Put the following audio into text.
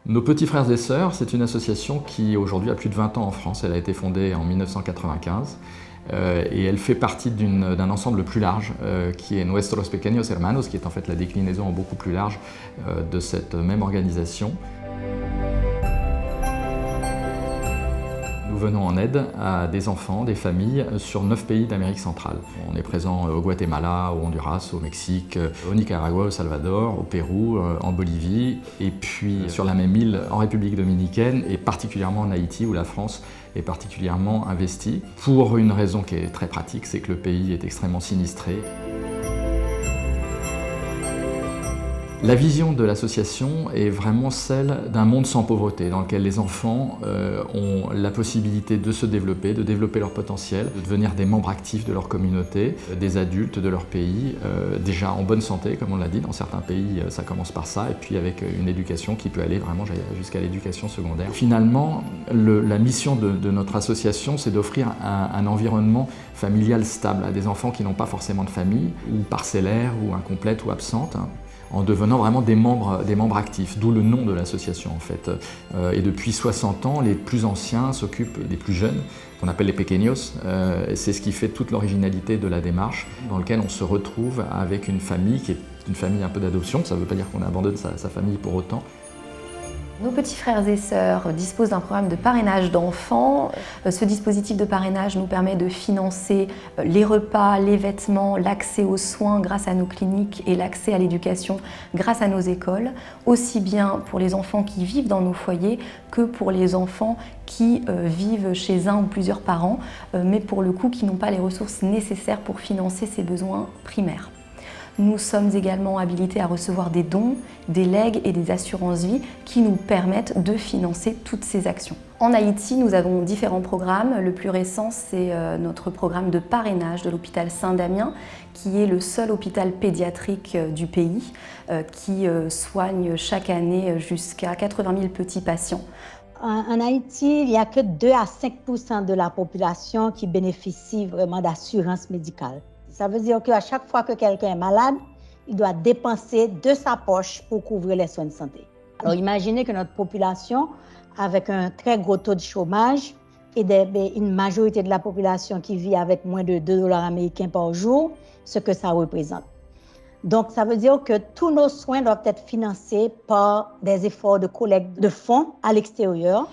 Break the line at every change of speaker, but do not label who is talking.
Nos petits frères et sœurs, c'est une association qui aujourd'hui a plus de 20 ans en France. Elle a été fondée en 1995 et elle fait partie d'un ensemble plus large qui est Nuestros Pequeños Hermanos, qui est en fait la déclinaison beaucoup plus large de cette même organisation. Nous venons en aide à des enfants, des familles sur 9 pays d'Amérique centrale. On est présent au Guatemala, au Honduras, au Mexique, au Nicaragua, au Salvador, au Pérou, en Bolivie, et puis sur la même île en République dominicaine et particulièrement en Haïti où la France est particulièrement investie. Pour une raison qui est très pratique, c'est que le pays est extrêmement sinistré. La vision de l'association est vraiment celle d'un monde sans pauvreté, dans lequel les enfants ont la possibilité de se développer, de développer leur potentiel, de devenir des membres actifs de leur communauté, des adultes de leur pays, déjà en bonne santé, comme on l'a dit. Dans certains pays, ça commence par ça, et puis avec une éducation qui peut aller vraiment jusqu'à l'éducation secondaire. Finalement, la mission de notre association, c'est d'offrir un environnement familial stable à des enfants qui n'ont pas forcément de famille, ou parcellaires, ou incomplètes, ou absentes, en devenant vraiment des membres actifs, d'où le nom de l'association en fait. Et depuis 60 ans, les plus anciens s'occupent des plus jeunes, qu'on appelle les pequeños. C'est ce qui fait toute l'originalité de la démarche, dans laquelle on se retrouve avec une famille qui est une famille un peu d'adoption. Ça ne veut pas dire qu'on abandonne sa famille pour autant.
Nos petits frères et sœurs disposent d'un programme de parrainage d'enfants. Ce dispositif de parrainage nous permet de financer les repas, les vêtements, l'accès aux soins grâce à nos cliniques et l'accès à l'éducation grâce à nos écoles, aussi bien pour les enfants qui vivent dans nos foyers que pour les enfants qui vivent chez un ou plusieurs parents, mais pour le coup qui n'ont pas les ressources nécessaires pour financer ces besoins primaires. Nous sommes également habilités à recevoir des dons, des legs et des assurances-vie qui nous permettent de financer toutes ces actions. En Haïti, nous avons différents programmes. Le plus récent, c'est notre programme de parrainage de l'hôpital Saint-Damien, qui est le seul hôpital pédiatrique du pays, qui soigne chaque année jusqu'à 80 000 petits patients.
En Haïti, il n'y a que 2 à 5% de la population qui bénéficie vraiment d'assurance médicale. Ça veut dire qu'à chaque fois que quelqu'un est malade, il doit dépenser de sa poche pour couvrir les soins de santé. Alors imaginez que notre population, avec un très gros taux de chômage et une majorité de la population qui vit avec moins de 2 $ américains par jour, ce que ça représente. Donc ça veut dire que tous nos soins doivent être financés par des efforts de collecte de fonds à l'extérieur.